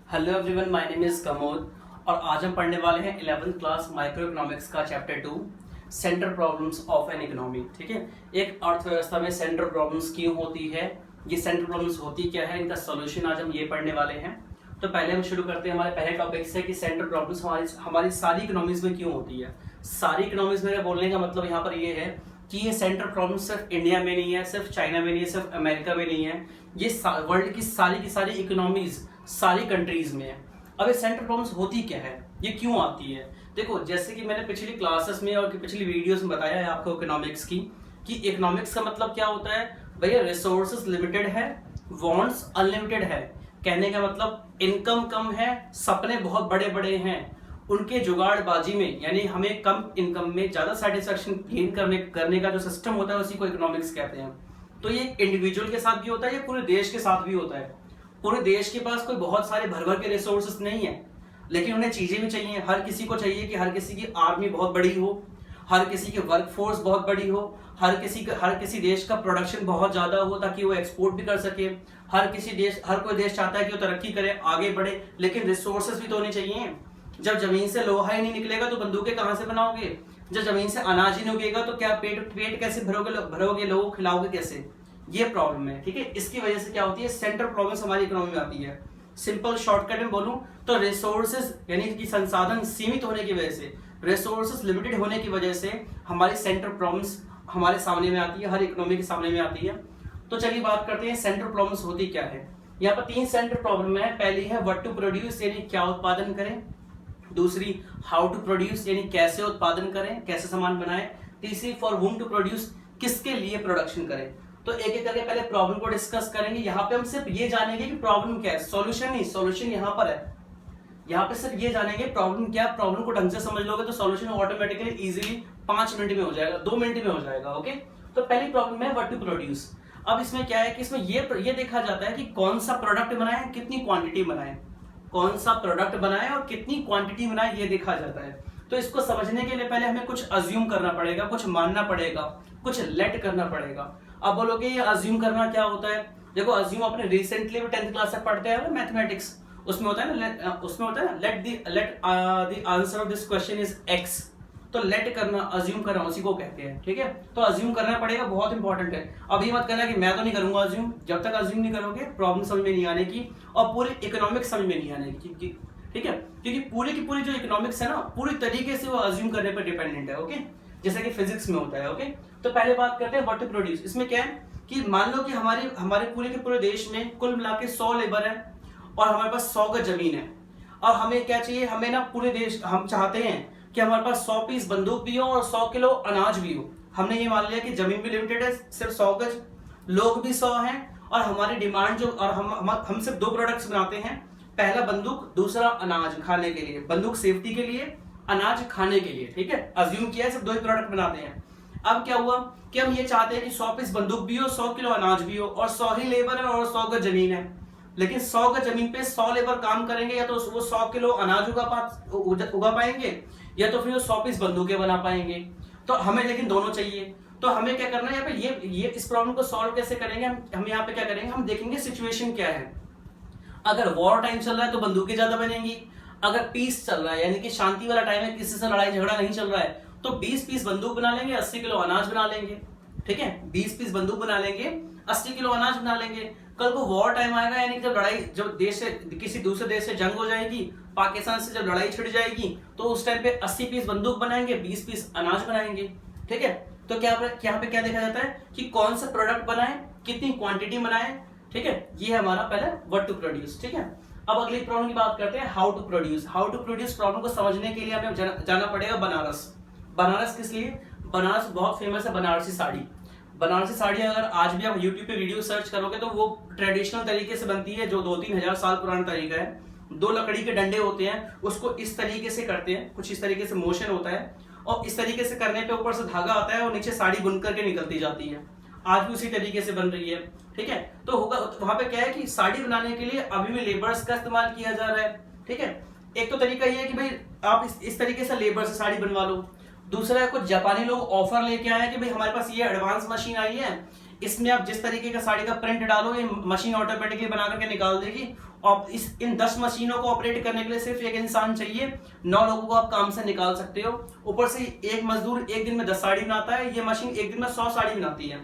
Hello everyone, my name is Kamod और आज हम पढ़ने वाले हैं 11th क्लास माइक्रो इकोनॉमिक्स का chapter 2 central problems of an economy. ठीक है, एक अर्थव्यवस्था में सेंट्रल प्रॉब्लम्स क्यों होती है, ये सेंट्रल प्रॉब्लम्स होती क्या है, इनका सॉल्यूशन आज हम ये पढ़ने वाले हैं। तो पहले हम शुरू करते हैं हमारे पहले टॉपिक से कि सेंट्रल प्रॉब्लम्स हमारी सारी इकोनॉमीज में क्यों होती है। सारी इकोनॉमीज में बोलने का मतलब यहाँ पर ये है कि ये सेंट्रल प्रॉब्लम सिर्फ इंडिया में नहीं है, सिर्फ चाइना में नहीं है, सिर्फ अमेरिका में नहीं है, ये वर्ल्ड की सारी इकोनॉमीज सारी कंट्रीज में है। अब ये सेंट्रल प्रॉब्लम्स होती क्या है, ये क्यों आती है। देखो, जैसे कि मैंने पिछली क्लासेस में और पिछली वीडियोस में बताया है आपको इकोनॉमिक्स की कि इकोनॉमिक्स का मतलब क्या होता है। भैया रिसोर्सेज लिमिटेड है, वांट्स अनलिमिटेड है। कहने का मतलब इनकम कम है, सपने बहुत बड़े बड़े हैं, उनके जुगाड़बाजी में यानी हमें कम इनकम में ज्यादा सेटिस्फेक्शन गेन करने का जो सिस्टम होता है उसी को इकोनॉमिक्स कहते हैं। तो ये इंडिविजुअल के साथ भी होता है, ये पूरे देश के साथ भी होता है। पूरे देश के पास कोई बहुत सारे भर भर के रिसोर्सेस नहीं है, लेकिन उन्हें चीजें भी चाहिए। हर किसी को चाहिए कि हर किसी की आर्मी बहुत बड़ी हो, हर किसी की वर्कफोर्स बहुत बड़ी हो, हर किसी देश का प्रोडक्शन बहुत ज्यादा हो ताकि वो एक्सपोर्ट भी कर सके। हर कोई देश चाहता है कि वो तरक्की करे, आगे बढ़े, लेकिन रिसोर्सेस भी तो होने चाहिए। जब जमीन से लोहा ही नहीं निकलेगा तो बंदूकें कहां से बनाओगे। जब जमीन से अनाज ही नहीं उगेगा तो क्या पेट कैसे भरोगे, लोगों को खिलाओगे कैसे। ये प्रॉब्लम है। ठीक है, इसकी वजह से क्या होती है, सेंट्रल प्रॉब्लम्स हमारी इकोनॉमी में आती है। सिंपल शॉर्टकट में बोलूं तो रिसोर्सेज यानी कि संसाधन सीमित होने की वजह से, रिसोर्सेज लिमिटेड होने की वजह से हमारी सेंट्रल प्रॉब्लम्स हमारे सामने में आती है, हर इकोनॉमी के सामने में आती है। तो चलिए बात करते हैं सेंट्रल प्रॉब्लम्स होती क्या है। यहाँ पर 3 सेंट्रल प्रॉब्लम है। पहली है व्हाट टू प्रोड्यूस यानी क्या उत्पादन करें, दूसरी हाउ टू प्रोड्यूस यानी कैसे उत्पादन करें, कैसे सामान बनाएं, तीसरी फॉर वूम टू प्रोड्यूस किसके लिए प्रोडक्शन करें। तो एक एक करके पहले प्रॉब्लम को डिस्कस करेंगे। यहाँ पे हम सिर्फ ये जानेंगे कि प्रॉब्लम क्या है, सॉल्यूशन नहीं, सॉल्यूशन यहाँ पर है। यहाँ पे सिर्फ ये जानेंगे प्रॉब्लम क्या है। प्रॉब्लम को ढंग से समझ लोगे तो सॉल्यूशन ऑटोमेटिकली इजीली 5 मिनट में हो जाएगा, 2 मिनट में हो जाएगा। ओके, तो पहली प्रॉब्लम है व्हाट टू प्रोड्यूस। अब इसमें क्या है कि इसमें ये देखा जाता है कि कौन सा प्रोडक्ट बनाए, कितनी क्वांटिटी बनाए, कौन सा प्रोडक्ट बनाए और कितनी क्वांटिटी बनाए, ये देखा जाता है। तो इसको समझने के लिए पहले हमें कुछ अज्यूम करना पड़ेगा, कुछ मानना पड़ेगा, कुछ लेट करना पड़ेगा। अब बोलोगे ये अज्यूम करना क्या होता है। देखो, अज्यूम अपने रिसेंटली भी 10th क्लास से पढ़ते हैं मैथमेटिक्स, उसमें होता है ना let the answer of this question is x. तो लेट करना, अज्यूम करना, उसी को कहते हैं। ठीक है, तो अज्यूम करना पड़ेगा, बहुत इंपॉर्टेंट है। अभी मत करना कि मैं तो नहीं करूंगा अज्यूम। जब तक अज्यूम नहीं करोगे प्रॉब्लम समझ में नहीं आने की और पूरी इकोनॉमिक्स समझ में नहीं आने की। ठीक है, क्योंकि पूरी की पूरी जो इकोनॉमिक्स है ना, पूरी तरीके से वो अज्यूम करने पर डिपेंडेंट है। ओके, जैसे कि फिजिक्स में होता है। ओके, तो पहले बात करते हैं व्हाट टू प्रोड्यूस। इसमें क्या है कि मान लो कि हमारे पूरे के पूरे देश में कुल मिला के 100 लेबर है और हमारे पास 100 गज जमीन है। और हमें क्या चाहिए, हमें ना पूरे देश, हम चाहते हैं कि हमारे पास 100 पीस बंदूक भी हो और 100 किलो अनाज भी हो। हमने ये मान लिया कि जमीन भी लिमिटेड है, सिर्फ 100 गज, लोग भी 100 हैं और हमारी डिमांड जो, और हम सिर्फ 2 प्रोडक्ट्स बनाते हैं, पहला बंदूक, दूसरा अनाज खाने के लिए। बंदूक सेफ्टी के लिए, अनाज खाने के लिए। ठीक है, अज्यूम किया है सिर्फ 2 ही प्रोडक्ट बनाते हैं। अब क्या हुआ कि हम ये चाहते हैं कि 100 पीस बंदूक भी हो, 100 किलो अनाज भी हो और 100 ही लेबर है और 100 गज जमीन है। लेकिन 100 गज जमीन पे 100 लेबर काम करेंगे, या तो वो 100 किलो अनाज उगा पाएंगे, या तो फिर वो 100 पीस बंदूकें बना पाएंगे। तो हमें लेकिन दोनों चाहिए। तो हमें क्या करना है यहाँ पे, ये इस प्रॉब्लम को सॉल्व कैसे करेंगे हम यहाँ पे क्या करेंगे, हम देखेंगे सिचुएशन क्या है। अगर वॉर टाइम चल रहा है तो बंदूकें ज्यादा बनेंगी। अगर पीस चल रहा है यानी कि शांति वाला टाइम है, किसी से लड़ाई झगड़ा नहीं चल रहा है, तो 20 पीस बंदूक बना लेंगे, 80 किलो अनाज बना लेंगे। ठीक है, 20 पीस बंदूक बना लेंगे, 80 किलो अनाज बना लेंगे। कल को वॉर टाइम आएगा यानी जब देश से किसी दूसरे देश से जंग हो जाएगी, पाकिस्तान से जब लड़ाई छिड़ जाएगी, तो उस टाइम पे 80 पीस बंदूक बनाएंगे, 20 पीस अनाज बनाएंगे। ठीक है, तो यहाँ पे क्या देखा जाता है कि कौन सा प्रोडक्ट बनाए, कितनी क्वांटिटी बनाए। ठीक है, ये है हमारा पहला व्हाट टू प्रोड्यूस। ठीक है, अब अगली प्रॉब्लम की बात करते हैं how to produce. How to produce problem को समझने के लिए हमें जाना पड़ेगा बनारस। बनारस किस लिए, बनारस बहुत फेमस है, बनारसी साड़ी। बनारसी साड़ी अगर आज भी आप यूट्यूब पे वीडियो सर्च करोगे तो वो ट्रेडिशनल तरीके से बनती है, जो 2-3 हजार साल पुराना तरीका है। 2 लकड़ी के डंडे होते हैं, उसको इस तरीके से करते हैं, कुछ इस तरीके से मोशन होता है और इस तरीके से करने पे ऊपर से धागा आता है और नीचे साड़ी बुन करके निकलती जाती है। आज भी उसी तरीके से बन रही है। ठीक है, तो होगा वहां पे क्या है कि साड़ी बनाने के लिए अभी भी लेबर्स का इस्तेमाल किया जा रहा है। ठीक है, एक तो तरीका ये है कि भाई आप इस तरीके से लेबर से साड़ी बनवा लो। दूसरा है कुछ जापानी लोग ऑफर लेके आए कि भाई हमारे पास ये एडवांस मशीन आई है, इसमें आप जिस तरीके का साड़ी का प्रिंट डालो ये मशीन ऑटोमेटिकली बना करके निकाल देगी। और इन 10 मशीनों को ऑपरेट करने के लिए सिर्फ एक इंसान चाहिए, 9 लोगों को आप काम से निकाल सकते हो। ऊपर से एक मजदूर एक दिन में 10 साड़ी बनाता है, ये मशीन एक दिन में 100 साड़ी बनाती है।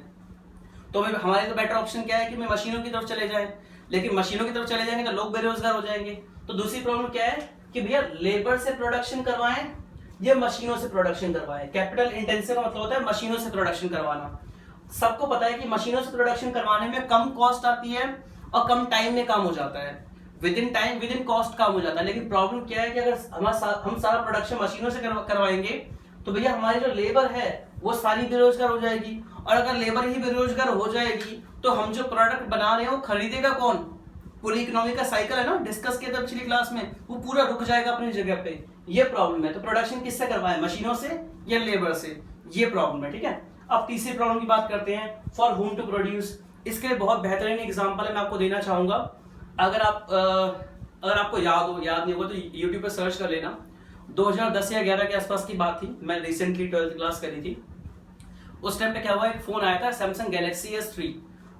तो हमारे तो बेटर ऑप्शन क्या है कि मैं मशीनों की तरफ चले जाए, लेकिन मशीनों की तरफ चले जाएंगे तो लोग बेरोजगार हो जाएंगे। तो दूसरी प्रॉब्लम क्या है कि भैया लेबर से प्रोडक्शन करवाएं या मशीनों से प्रोडक्शन करवाएं। कैपिटल इंटेंसिव का मतलब होता है मशीनों से प्रोडक्शन करवाना। सबको पता है कि मशीनों से प्रोडक्शन करवाने में कम कॉस्ट आती है और कम टाइम में काम हो जाता है, with in time with in cost काम हो जाता है। लेकिन प्रॉब्लम क्या है कि अगर हम सारा प्रोडक्शन मशीनों से करवाएंगे तो भैया हमारी जो लेबर है वो सारी बेरोजगार हो जाएगी, और अगर लेबर ही बेरोजगार हो जाएगी तो हम जो प्रोडक्ट बना रहे हैं वो खरीदेगा कौन? पूरी इकोनॉमी का साइकिल है ना, डिस्कस किया था पिछली क्लास में, वो पूरा रुक जाएगा अपनी जगह पे। ये प्रॉब्लम है। तो प्रोडक्शन किससे करवाएं, मशीनों से या लेबर से? ये प्रॉब्लम है, ठीक है। अब तीसरी प्रॉब्लम की बात करते हैं, फॉर हुम टू प्रोड्यूस। इसके लिए बहुत बेहतरीन एग्जांपल है, मैं आपको देना चाहूंगा। अगर आपको याद नहीं होगा तो यूट्यूब पे सर्च कर लेना। 2010 या 11 के आसपास की बात थी, मैं रिसेंटली 12th क्लास करी थी। उस टाइम पे क्या हुआ, एक फोन आया था सैमसंग गैलेक्सी S3।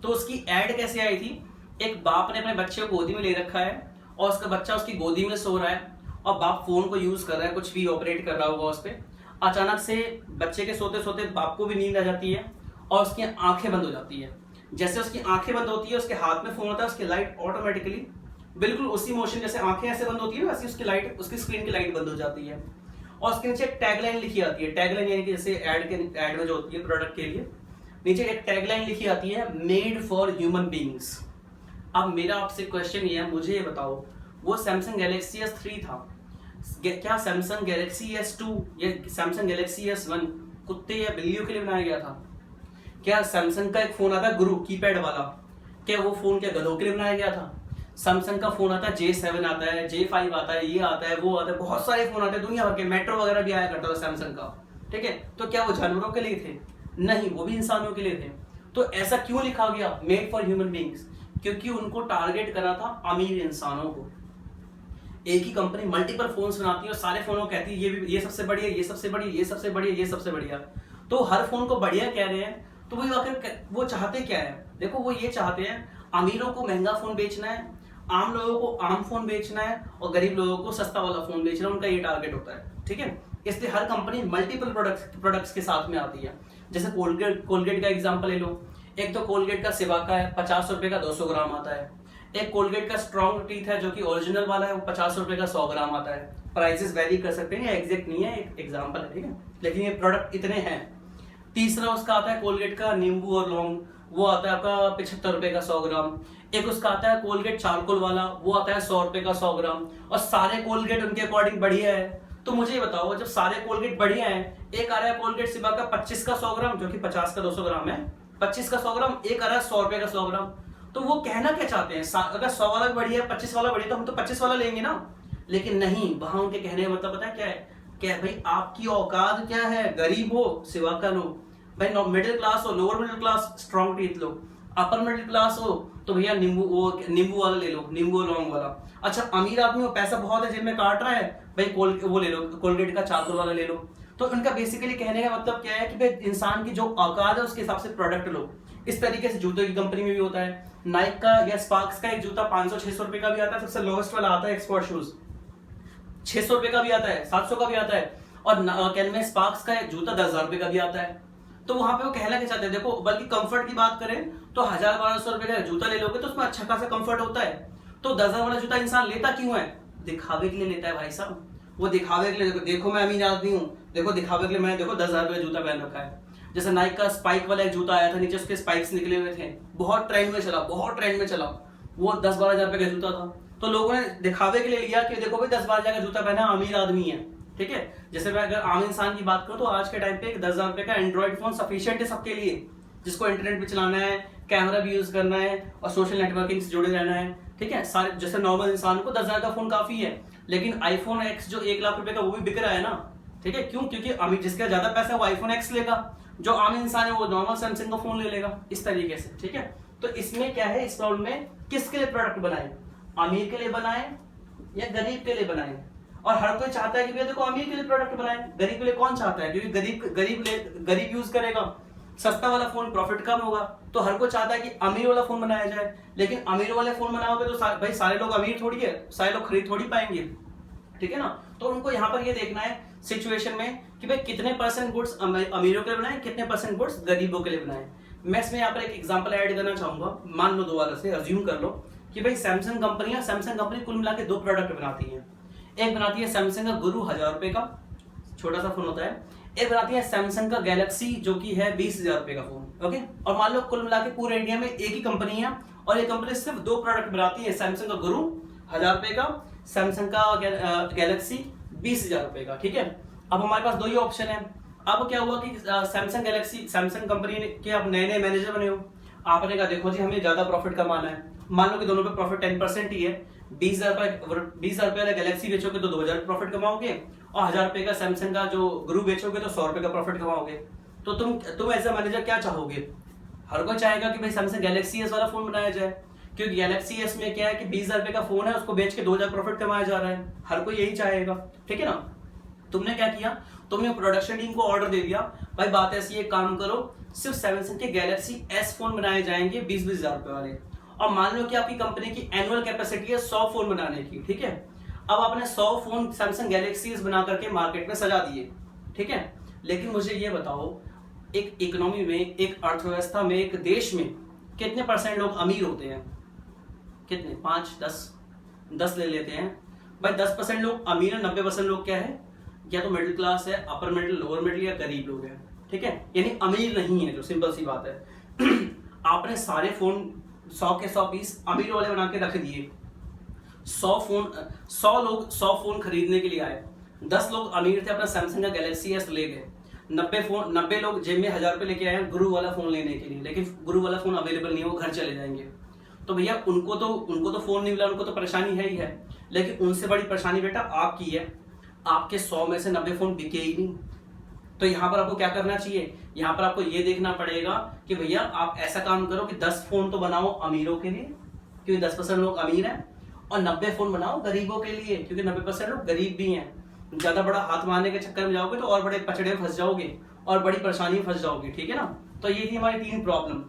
तो उसकी एड कैसे आई थी, एक बाप ने अपने बच्चे को गोदी में ले रखा है और उसका बच्चा उसकी गोदी में सो रहा है और बाप फोन को यूज कर रहा है, कुछ भी ऑपरेट कर रहा होगा उस पर। अचानक से बच्चे के सोते सोते बाप को भी नींद आ जाती है और उसकी आंखें बंद हो जाती है। जैसे उसकी आंखें बंद होती है, उसके हाथ में फोन होता है, उसकी लाइट ऑटोमेटिकली बिल्कुल उसी मोशन जैसे आंखें ऐसे बंद होती है वैसे उसकी लाइट, उसकी स्क्रीन की लाइट बंद हो जाती है। और उसके नीचे एक टैगलाइन लिखी आती है। टैगलाइन यानी कि जैसे एड में जो होती है प्रोडक्ट के लिए, नीचे एक टैगलाइन लिखी आती है, मेड फॉर ह्यूमन बीइंग्स। अब मेरा आपसे क्वेश्चन ये है, मुझे ये बताओ, वो सैमसंग गैलेक्सी S3 था, क्या सैमसंग गैलेक्सी S2 या सैमसंग गैलेक्सी S1 कुत्ते या बिल्लियों के लिए बनाया गया था? क्या सैमसंग का एक फोन आता है गुरु कीपैड वाला, क्या वो फोन क्या गधों के लिए बनाया गया था? सैमसंग का फोन आता है J7 आता है, J5 आता है, ये आता है, वो आता है, बहुत सारे फोन आते हैं दुनिया भर के, मेट्रो वगैरह भी आया करता था सैमसंग का, ठीक है। तो क्या वो जानवरों के लिए थे? नहीं, वो भी इंसानों के लिए थे। तो ऐसा क्यों लिखा गया मेड फॉर ह्यूमन बीइंग्स? क्योंकि उनको टारगेट करना था अमीर इंसानों को। एक ही कंपनी मल्टीपल फोन्स बनाती है और सारे फोनों को कहती है ये सबसे बढ़िया, ये सबसे बढ़िया, ये सबसे बढ़िया, ये सबसे बढ़िया। तो हर फोन को बढ़िया कह रहे हैं, तो वही आखिर वो चाहते क्या है? देखो वो ये चाहते हैं अमीरों को महंगा फोन बेचना है, आम लोगों को आम फोन बेचना है और गरीब लोगों को सस्ता वाला फोन बेचना है, उनका ये टारगेट होता है, ठीक है। इसलिए हर कंपनी मल्टीपल प्रोडक्ट्स के साथ में आती है। जैसे कोलगेट का एग्जांपल ले लो। एक तो कोलगेट का सिवाका है, 50 रुपए का 200 ग्राम आता है। एक कोलगेट का स्ट्रॉन्ग टीथ है जो कि ओरिजिनल वाला है, वो 50 रुपए का 100 ग्राम आता है। प्राइसेस वेरी कर सकते हैं, एग्जैक्ट नहीं है, एक एग्जांपल है, ठीक है, लेकिन ये प्रोडक्ट इतने हैं। तीसरा उसका आता है कोलगेट का नींबू और लौंग, वो आता है आपका 75 रुपए का 100 ग्राम। एक उसका आता है कोलगेट चारकोल वाला, वो आता है 100 रुपए का 100 ग्राम। और सारे कोलगेट उनके अकॉर्डिंग बढ़िया है। तो मुझे ये बताओ, जब सारे कोलगेट बढ़िया हैं, एक आ रहा है कोलगेट सिवा का 25 का 100 ग्राम जो कि 50 का 200 ग्राम है, 25 का 100 ग्राम, एक आ रहा है 100 रुपए का 100 ग्राम। तो वो कहना क्या चाहते हैं? अगर 100 वाला बढ़िया है, 25 वाला बढ़िया, तो हम तो 25 वाला लेंगे ना। लेकिन नहीं, वहां उनके कहने का मतलब पता है क्या है? क्या भाई आपकी औकात क्या है? गरीब हो सिवा का लो, भाई मिडिल क्लास हो, lower middle class strong teeth लो, अपर मिडिल क्लास हो तो भैया नींबू वाला ले लो, नींबू लौंग वाला। अच्छा अमीर आदमी हो, पैसा बहुत है, जेब में काट रहा है, भाई वो ले लो, कोलगेट का चारकोल वाला ले लो। तो उनका बेसिकली कहने का मतलब क्या है कि भाई इंसान की जो औकात है उसके हिसाब से प्रोडक्ट लो। इस तरीके से जूतों की कंपनी में भी होता है। नाइक का या स्पार्क्स का एक जूता 500-600 रुपए का भी आता है, सबसे लोएस्ट वाला आता है एक्सपोर्ट शूज 600 रुपए का भी आता है, 700 का भी आता है। और कैनवे स्पार्क्स का जूता 10,000 रुपए का भी आता है। तो वहां पे वो कहना क्या चाहते हैं? देखो, बल्कि कंफर्ट की बात करें तो 1000-1200 रुपए का जूता ले लोगे तो उसमें अच्छा खासा कंफर्ट होता है। तो 10,000 वाला जूता इंसान लेता क्यों है? दिखावे के लिए लेता है भाई साहब। वो दिखावे के लिए, देखो मैं अमीर आदमी हूँ, देखो दिखावे के लिए मैं, देखो 10,000 रुपए का जूता पहन रखा है। जैसे नाइक का स्पाइक वाला एक जूता आया था, नीचे उसके स्पाइक्स निकले हुए थे, बहुत ट्रेंड में चला, वो 10-12 हजार रुपए का जूता था। तो लोगों ने दिखावे के लिए लिया कि देखो भाई 10-12 हजार का जूता पहना, अमीर आदमी है, ठीक है। जैसे मैं अगर आम इंसान की बात करूं तो आज के टाइम पे 10,000 रुपए का एंड्रॉइड फोन सफिशिएंट है सबके लिए, जिसको इंटरनेट पे चलाना है, कैमरा भी यूज करना है और सोशल नेटवर्किंग से जुड़े रहना है, ठीक है। सारे जैसे नॉर्मल इंसान को 10,000 का फोन काफी है। लेकिन आईफोन X जो 1 लाख रुपए का, वो भी बिक रहा है ना, ठीक है। क्यों? क्योंकि अमीर जिसका ज्यादा पैसा है वो आईफोन X लेगा, जो आम इंसान है वो नॉर्मल सैमसंग का फोन ले लेगा, इस तरीके से, ठीक है। तो इसमें क्या है, इस प्रॉब्लम में किसके लिए प्रोडक्ट बनाए? अमीर के लिए बनाए या गरीब के लिए बनाए? और हर कोई चाहता है कि भैया देखो अमीर के लिए प्रोडक्ट बनाए, गरीब के लिए कौन चाहता है? क्योंकि गरीब यूज करेगा सस्ता वाला फोन प्रॉफिट कम होगा, तो हर कोई चाहता है कि अमीर वाला फोन बनाया जाए, लेकिन अमीर वाले फोन बनाओगे तो भाई सारे लोग अमीर थोड़ी है, सारे लोग खरीद थोड़ी पाएंगे, ठीक है ना। तो उनको यहाँ पर ये देखना है सिचुएशन में कि भाई कितने परसेंट गुड्स अमीरों के लिए बनाए, कितने परसेंट गुड्स गरीबों के लिए बनाए। मैं इसमें यहाँ पर एक एग्जांपल ऐड करना चाहूंगा। मान लो दोबारा से अज्यूम कर लो कि भाई सैमसंग कंपनी कुल मिला के 2 प्रोडक्ट बनाती है। एक बनाती है सैमसंग का गुरु 1000 रुपए का, छोटा सा फोन होता है। एक बनाती है सैमसंग का गैलेक्सी जो कि है 20,000 रुपए का फोन, ओके। और मान लो कुल मिला के पूरे इंडिया में एक ही कंपनी है और ये कंपनी सिर्फ 2 प्रोडक्ट बनाती है, सैमसंग का गुरु 1000 रुपए का, सैमसंग का गैलेक्सी 20,000 रुपए का, ठीक है। अब हमारे पास 2 ही ऑप्शन है। अब क्या हुआ कि सैमसंग कंपनी के आप नए मैनेजर बने हो, आपने कहा देखो जी हमें ज्यादा प्रॉफिट कमाना है। मान लो कि दोनों पे प्रॉफिट 10% ही है, 20,000 रुपए का गैलेक्सी बेचोगे तो 2,000 प्रॉफिट कमाओगे, और 1000 रुपए का सैमसंग का जो गुरु बेचोगे तो 100 रुपए का प्रॉफिट कमाओगे। तो तुम एज अ मैनेजर क्या चाहोगे? हर कोई चाहेगा कि भाई सैमसंग गैलेक्सी एस वाला फोन बनाया जाए, क्योंकि गैलेक्सी एस में क्या है कि 20,000 रुपए का फोन है, उसको बेच के 2,000 प्रॉफिट कमाया जा रहा है, हर कोई यही चाहेगा, ठीक है ना। तुमने क्या किया, तुमने प्रोडक्शन टीम को ऑर्डर दे दिया, भाई बात ऐसी है, काम करो सिर्फ सैमसंग के गैलेक्सी एस फोन बनाए जाएंगे 20,000 रुपए वाले। और मान लो कि आपकी कंपनी की एनुअल कैपेसिटी है 100 फोन बनाने की, ठीक है। अब आपने 100 फोन सैमसंग गैलेक्सी एस बना करके मार्केट में सजा दिए, ठीक है। लेकिन मुझे ये बताओ, एक इकोनॉमी में, एक अर्थव्यवस्था में, एक देश में कितने परसेंट लोग अमीर होते हैं? कितने? 5, 10 ले लेते हैं भाई। 10% लोग अमीर है, 90% लोग क्या है, या तो मिडिल क्लास है, अपर मिडिल, लोअर मिडिल या गरीब लोग हैं, ठीक है। यानी अमीर नहीं है, जो सिंपल सी बात है। आपने सारे फोन 100 के 100 पीस अमीर वाले बना के रख दिए। 100 फोन खरीदने के लिए आए, 10 लोग अमीर थे, अपना सैमसंग का गैलेक्सी एस ले गए, 90 लोग जेब में 1000 रुपए लेके आए गुरु वाला फोन लेने के लिए, लेकिन गुरु वाला फोन अवेलेबल नहीं है, वो घर चले जाएंगे। तो भैया उनको तो फोन नहीं मिला, उनको तो परेशानी है ही है, लेकिन उनसे बड़ी परेशानी बेटा आपकी है। आपके 100 में से 90 फोन बिके ही नहीं। तो यहाँ पर आपको क्या करना चाहिए, यहाँ पर आपको ये देखना पड़ेगा कि भैया आप ऐसा काम करो कि 10 फोन तो बनाओ अमीरों के लिए, क्योंकि 10% लोग अमीर हैं, और 90 फोन बनाओ गरीबों के लिए, क्योंकि 90% लोग गरीब भी हैं। ज्यादा बड़ा हाथ मारने के चक्कर में जाओगे तो और बड़े पचड़े में फंस जाओगे और बड़ी परेशानी में फंस जाओगे, ठीक है ना। तो ये थी हमारी 3 प्रॉब्लम,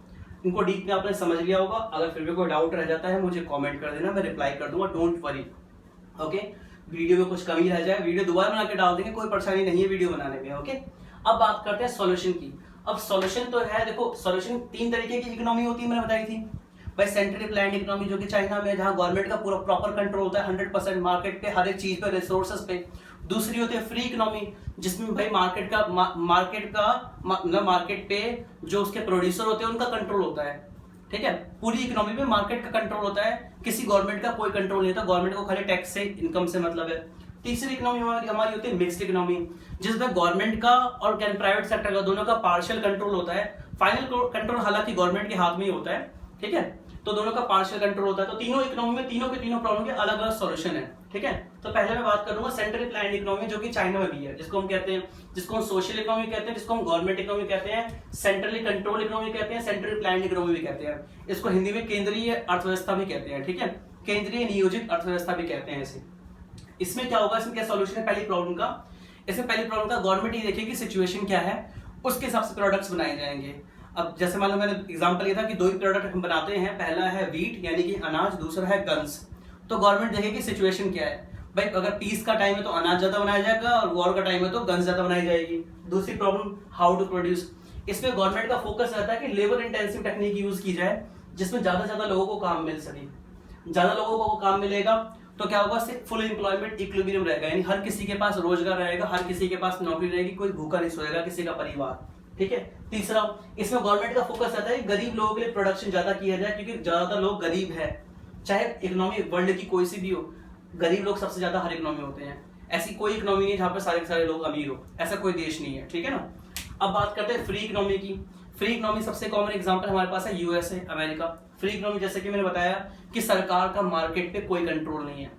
इनको डीप में आपने समझ लिया होगा। अगर फिर भी कोई डाउट रह जाता है मुझे कमेंट कर देना, मैं रिप्लाई कर दूंगा, डोंट वरी, ओके। वीडियो में कुछ कमी रह जाए, वीडियो दोबारा बना के डाल देंगे, कोई परेशानी नहीं है वीडियो बनाने में, ओके। अब बात करते हैं सॉल्यूशन की। अब सॉल्यूशन तो है, देखो सॉल्यूशन 3 तरीके की इकोनॉमी होती है, मैंने बताई थी भाई। सेंट्रली प्लान्ड इकोनॉमी जो कि चाइना में, जहां गवर्नमेंट का पूरा प्रॉपर कंट्रोल होता है 100% मार्केट पे, हर एक चीज पे, रिसोर्सेज पे। दूसरी होती है फ्री इकोनॉमी, जिसमें भाई मार्केट पे जो उसके प्रोड्यूसर होते हैं उनका कंट्रोल होता है, ठीक है। पूरी इकोनॉमी में मार्केट का कंट्रोल होता है, किसी गवर्नमेंट का कोई कंट्रोल नहीं होता, गवर्नमेंट को खाली टैक्स से, इनकम से मतलब है। तीसरी इकोनॉमी हमारी होती है मिक्स्ड इकोनॉमी, जिसमें गवर्नमेंट का और प्राइवेट सेक्टर का दोनों का पार्शियल कंट्रोल होता है। फाइनल कंट्रोल हालांकि गवर्नमेंट के हाथ में ही होता है, ठीक है। तो दोनों का पार्शियल कंट्रोल होता है। तो तीनों इकोनॉमी में तीनों प्रॉब्लम के अलग अलग सॉल्यूशन है, ठीक है। तो पहले मैं बात करूंगा सेंट्रली प्लान्ड इकोनॉमी, जो कि चाइना में भी है, जिसको हम कहते हैं, जिसको हम सोशल इकोनॉमी कहते हैं, जिसको हम गवर्नमेंट इकोनॉमी कहते हैं, सेंट्रली कंट्रोल इकोनॉमी कहते हैं, सेंट्रली प्लान्ड इकोनॉमी भी कहते हैं। इसको हिंदी में केंद्रीय अर्थव्यवस्था भी कहते हैं, ठीक है, केंद्रीय नियोजित अर्थव्यवस्था भी कहते हैं इसे। इसमें क्या होगा, इसमें क्या सॉल्यूशन है पहली प्रॉब्लम का? इसमें पहली प्रॉब्लम का गवर्नमेंट ये देखेगी सिचुएशन क्या है, उसके हिसाब से प्रोडक्ट्स बनाए जाएंगे। अब जैसे मान लो मैंने एग्जांपल लिया था कि 2 ही प्रोडक्ट हम बनाते हैं, पहला है वीट यानी कि अनाज, दूसरा है गन्स। तो गवर्नमेंट देखेगी सिचुएशन क्या है, भाई अगर पीस का टाइम है तो अनाज ज्यादा बनाया जाएगा, और वॉर का टाइम है तो गन्स ज्यादा बनाई जाएगी। दूसरी प्रॉब्लम हाउ टू प्रोड्यूस, इसमें गवर्नमेंट का फोकस रहता है कि लेबर इंटेंसिव टेक्निक यूज की जाए, जिसमें ज्यादा से ज्यादा लोगों को काम मिल सके। ज्यादा लोगों को काम मिलेगा तो क्या होगा, फुल एम्प्लॉयमेंट इक्विलिब्रियम रहेगा, यानी हर किसी के पास रोजगार रहेगा, हर किसी के पास नौकरी रहेगी, कोई भूखा नहीं सोएगा किसी का परिवार, ठीक है। तीसरा, इसमें गवर्नमेंट का फोकस रहता है कि गरीब लोगों के लिए प्रोडक्शन ज्यादा किया जाए, क्योंकि ज्यादातर लोग गरीब है, चाहे इकोनॉमी वर्ल्ड की कोई सी भी हो, गरीब लोग सबसे ज्यादा हर इकोनॉमी में होते हैं। ऐसी कोई इकोनॉमी नहीं है जहां पर सारे के सारे लोग अमीर हो, ऐसा कोई देश नहीं है, ठीक है ना। अब बात करते हैं फ्री इकोनॉमी की। फ्री इकोनॉमी सबसे कॉमन एग्जांपल हमारे पास है यूएसए, अमेरिका। फ्री इकोनॉमी जैसे कि मैंने बताया कि सरकार का मार्केट पे कोई कंट्रोल नहीं है,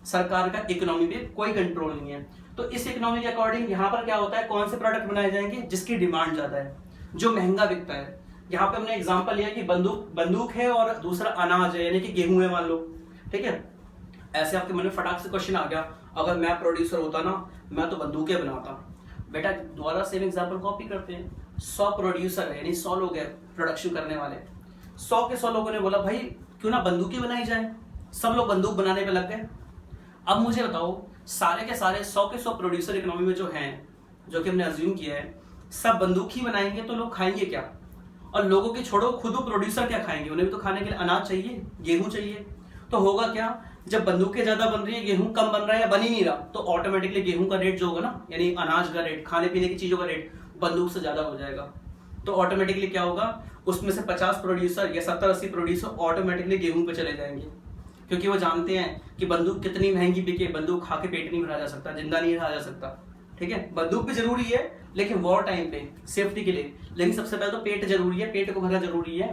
सरकार का इकोनॉमी पे कोई कंट्रोल नहीं है। तो इस इकोनॉमी के अकॉर्डिंग यहाँ पर क्या होता है, कौन से प्रोडक्ट बनाए जाएंगे जिसकी डिमांड ज्यादा है, जो महंगा बिकता है। यहाँ पे हमने एग्जांपल लिया कि बंदूक है और दूसरा अनाज है, यानी कि गेहूं है मान लो, ठीक है। ऐसे आपके मन में फटाक से क्वेश्चन आ गया, अगर मैं प्रोड्यूसर होता ना, मैं तो बंदूकें बनाता। बेटा दोबारा सेम एग्जांपल कॉपी करते हैं, 100 प्रोड्यूसर है, यानी 100 लोग हैं प्रोडक्शन करने वाले। 100 के 100 लोगों ने बोला भाई क्यों ना बंदूकें बनाई जाए, सब लोग बंदूक बनाने पे लग गए। अब मुझे बताओ सारे के सारे 100 के 100 प्रोड्यूसर इकोनॉमी में जो हैं, जो कि हमने अज्यूम किया है, सब बंदूक ही बनाएंगे तो लोग खाएंगे क्या? और लोगों की छोड़ो, खुद प्रोड्यूसर क्या खाएंगे? उन्हें भी तो खाने के लिए अनाज चाहिए, गेहूं चाहिए। तो होगा क्या, जब बंदूकें ज्यादा बन रही है, गेहूं कम बन रहा है या बन ही नहीं रहा, तो ऑटोमेटिकली गेहूं का रेट जो होगा ना, यानी अनाज का रेट, खाने पीने की चीजों का रेट बंदूक से ज्यादा हो जाएगा। तो ऑटोमेटिकली क्या होगा, उसमें से 50 प्रोड्यूसर या 70-80 प्रोड्यूसर ऑटोमेटिकली गेहूं पे चले जाएंगे, क्योंकि वो जानते हैं कि बंदूक कितनी महंगी बिके, बंदूक खा के पेट नहीं भरा जा सकता, जिंदा नहीं रहा जा सकता। ठीक है, बंदूक भी जरूरी है लेकिन वॉर टाइम पे सेफ्टी के लिए, लेकिन सबसे पहले तो पेट जरूरी है, पेट को भरना जरूरी है।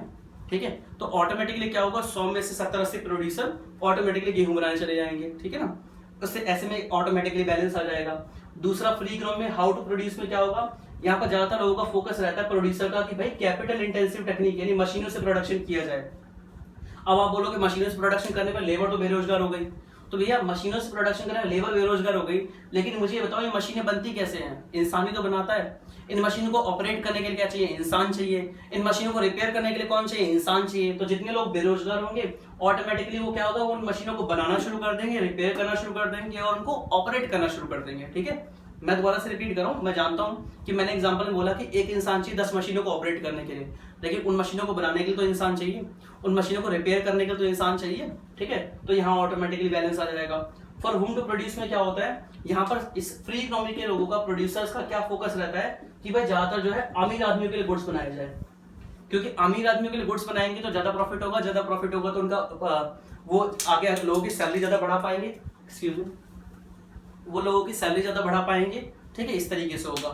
ठीक है, तो ऑटोमेटिकली क्या होगा, 100 में से 70-80 प्रोड्यूसर ऑटोमेटिकली गेहूं बनाने चले जाएंगे। ठीक है ना, उससे ऐसे में ऑटोमेटिकली बैलेंस आ जाएगा। दूसरा, फ्री इकोनॉमी में हाउ टू प्रोड्यूस में क्या होगा, यहाँ पर ज्यादातर लोगों का फोकस रहता है प्रोड्यूसर का कि भाई कैपिटल इंटेंसिव टेक्निक, यानी मशीनों से प्रोडक्शन किया जाए। अब आप बोलोगे मशीनों से प्रोडक्शन करने पर लेबर तो बेरोजगार हो गई, तो भैया मशीनों से प्रोडक्शन करने में लेबर बेरोजगार हो गई, लेकिन मुझे ये बताओ ये मशीनें बनती कैसे हैं? इंसान ही तो बनाता है। इन मशीनों को ऑपरेट करने के लिए क्या चाहिए? इंसान चाहिए। इन मशीनों को रिपेयर करने के लिए कौन चाहिए? इंसान चाहिए। तो जितने लोग बेरोजगार होंगे ऑटोमेटिकली वो क्या होगा, वो उन मशीनों को बनाना शुरू कर देंगे, रिपेयर करना शुरू कर देंगे और उनको ऑपरेट करना शुरू कर देंगे। ठीक है, मैं दोबारा से रिपीट कर रहा हूँ, मैं जानता हूँ कि मैंने एग्जांपल में बोला कि एक इंसान चाहिए 10 मशीनों को ऑपरेट करने के लिए, लेकिन उन मशीनों को बनाने के लिए तो इंसान चाहिए, उन मशीनों को रिपेयर करने के लिए तो इंसान चाहिए। ठीक है, तो यहाँ ऑटोमेटिकली बैलेंस आ जाएगा। फॉर होम टू प्रोड्यूस में क्या होता है, यहाँ पर इस फ्री इकोनॉमी के लोगों का, प्रोड्यूसर्स का क्या फोकस रहता है कि भाई ज्यादातर जो है अमीर आदमियों के लिए गुड्स बनाए जाए, क्योंकि अमीर आदमियों के लिए गुड्स बनाएंगे तो ज्यादा प्रॉफिट होगा, ज्यादा प्रॉफिट होगा तो उनका वो आगे लोगों की सैलरी ज्यादा बढ़ा पाएंगे, एक्सक्यूज मी, वो लोगों की सैलरी ज्यादा बढ़ा पाएंगे। ठीक है, इस तरीके से होगा।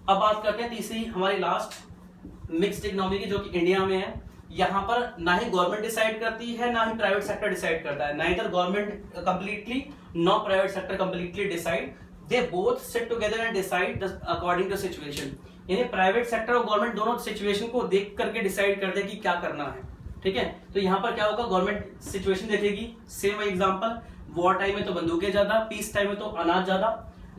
अब बात करते हैं तीसरी हमारी लास्ट मिक्स्ड इकोनॉमी की, जो कि इंडिया में है। यहाँ पर ना ही गवर्नमेंट डिसाइड करती है ना ही प्राइवेट सेक्टर डिसाइड करता है, neither government completely no private sector completely decide, they both sit together and decide according to situation. यानी प्राइवेट सेक्टर और गवर्नमेंट दोनों सिचुएशन को देख करके डिसाइड करते हैं कि क्या करना है। ठीक है, तो यहाँ पर क्या होगा, गवर्नमेंट सिचुएशन देखेगी, सेम एग्जांपल, वॉर टाइम में तो बंदूकें ज्यादा, पीस टाइम में तो अनाज ज्यादा।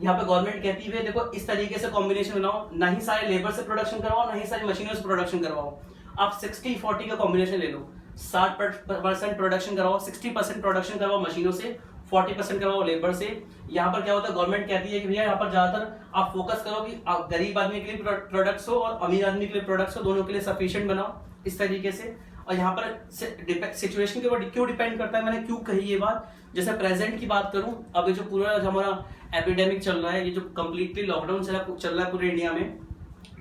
यहाँ पे गवर्नमेंट कहती है देखो इस तरीके से कॉम्बिनेशन बनाओ, ना ही सारे लेबर से प्रोडक्शन करवाओ ना ही सारी मशीनों से प्रोडक्शन करवाओ, आप 60-40 का कॉम्बिनेशन ले लो, 60% प्रोडक्शन करवाओ, 60% प्रोडक्शन करवाओ मशीनों से, 40% करवाओ लेबर से। यहाँ पर क्या होता है, गवर्नमेंट कहती है कि भैया यहाँ पर ज्यादातर आप फोकस करो कि आप गरीब आदमी के लिए प्रोडक्ट्स हो और अमीर आदमी के लिए प्रोडक्ट्स हो, दोनों के लिए सफिशिएंट बनाओ, इस तरीके से। और यहाँ पर सिचुएशन के ऊपर क्यों डिपेंड करता है, मैंने क्यों कही ये बात, जैसे प्रेजेंट की बात करूं, अब ये जो पूरा हमारा एपिडेमिक चल रहा है, ये जो कंप्लीटली लॉकडाउन चल रहा है पूरे इंडिया में,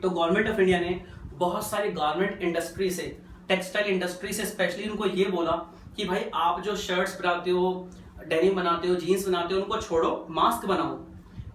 तो गवर्नमेंट ऑफ इंडिया ने बहुत सारे गारमेंट इंडस्ट्री से, टेक्सटाइल इंडस्ट्री से स्पेशली उनको ये बोला कि भाई आप जो शर्ट्स बनाते हो, डेनिम बनाते हो, जीन्स बनाते हो, उनको छोड़ो, मास्क बनाओ,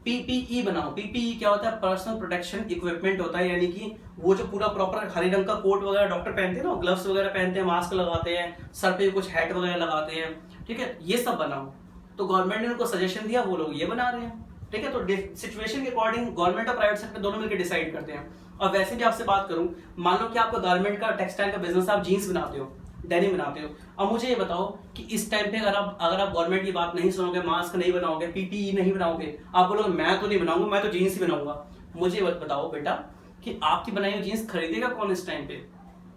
पीपीई बनाओ। पीपीई क्या होता है, पर्सनल प्रोटेक्शन इक्विपमेंट होता है, यानी कि वो जो पूरा प्रॉपर हरे रंग का कोट वगैरह डॉक्टर पहनते हैं ना, ग्लव्स वगैरह पहनते हैं, मास्क लगाते हैं, सर पे कुछ हैट वगैरह लगाते हैं। ठीक है, ये सब बनाओ। तो गवर्नमेंट ने उनको सजेशन दिया, वो लोग ये बना रहे हैं। ठीक है, तो सिचुएशन के अकॉर्डिंग गवर्नमेंट और प्राइवेट सेक्टर दोनों मिलकर डिसाइड करते हैं। और वैसे भी आपसे बात करूं, मान लो कि आपका गारमेंट का, टेक्सटाइल का बिजनेस, आप जीन्स बनाते हो, डेनिम बनाते हो। अब मुझे ये बताओ कि इस टाइम पे अगर आप गवर्नमेंट की बात नहीं सुनोगे, मास्क नहीं बनाओगे, पीपीई नहीं बनाओगे, आप बोलोगे मैं तो नहीं बनाऊंगा, मैं तो जीन्स ही बनाऊंगा। मुझे बताओ बेटा कि आपकी बनाई हुई जीन्स खरीदेगा कौन इस टाइम पे?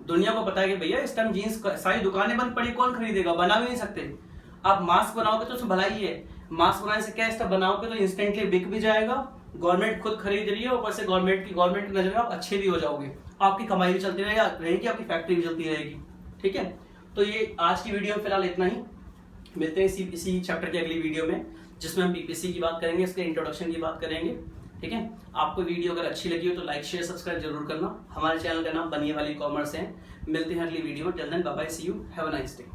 दुनिया को पता है कि भैया इस टाइम जीन्स सारी दुकानें बंद पड़ी, कौन खरीदेगा, बना भी नहीं सकते। आप मास्क बनाओगे तो उसमें भलाई है, मास्क बनाने से क्या, स्टफ बनाओगे तो इंस्टेंटली बिक भी जाएगा, गवर्नमेंट खुद खरीद रही है, ऊपर से गवर्नमेंट की नजर में आप अच्छे भी हो जाओगे, आपकी कमाई भी चलती रहेगी, आपकी फैक्ट्री भी चलती रहेगी। ठीक है, तो ये आज की वीडियो में फिलहाल इतना ही, मिलते हैं इसी चैप्टर की अगली वीडियो में, जिसमें हम पीपीसी की बात करेंगे, इसके इंट्रोडक्शन की बात करेंगे। ठीक है, आपको वीडियो अगर अच्छी लगी हो तो लाइक शेयर सब्सक्राइब जरूर करना। हमारे चैनल का नाम बनिए वाली कॉमर्स है। मिलते हैं अगली वीडियो में, till then bye bye, see you, have a nice day.